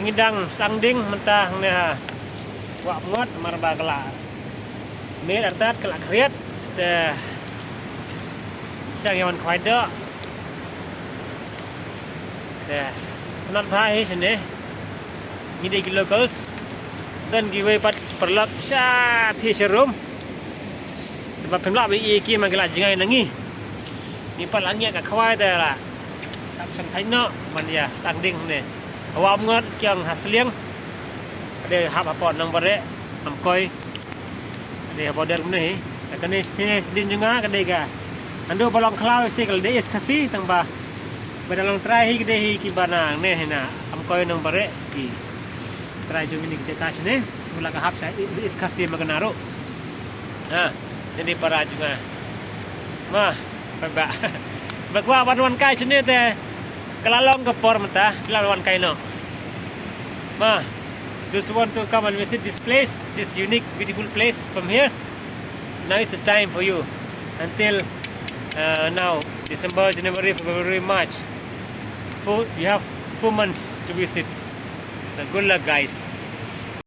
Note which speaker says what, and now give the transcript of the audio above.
Speaker 1: ngidang sangding mentah ni ha. Wak muat marba kelak. Mid artat kelak kriat. Sang yawan kwaida. Senat bahai sini. Ngide locals. Dan giveaway pat perlak syat hi serum. Sebab pemlak bi ki mangelak jingai nangi. Ni pat langit kat khawai dah lah. Tak sang thaino man ya sangding ni. Awak ngot kyang hasliang. Ada hap apa nombor rek am koi. Ada border ni. Kene sini din juga kedai ka. Ando balong klau sti kal dei kasih tambah. Badalang try hi kedai hi ki banang ni hina. Am koi nombor rek ki. Try jom ini kita touch ni. Mula ka hap sai dei kasih maganaro. Ha, jadi para juga. Mah, ba. Bagwa banwan kai sini te. Kelalong ke por mentah, kelalauan kaino. Ma, those who want to come and visit this place, this unique, beautiful place from here, now is the time for you. Until now, December, January, February, March. You have 4 months to visit. So good luck, guys.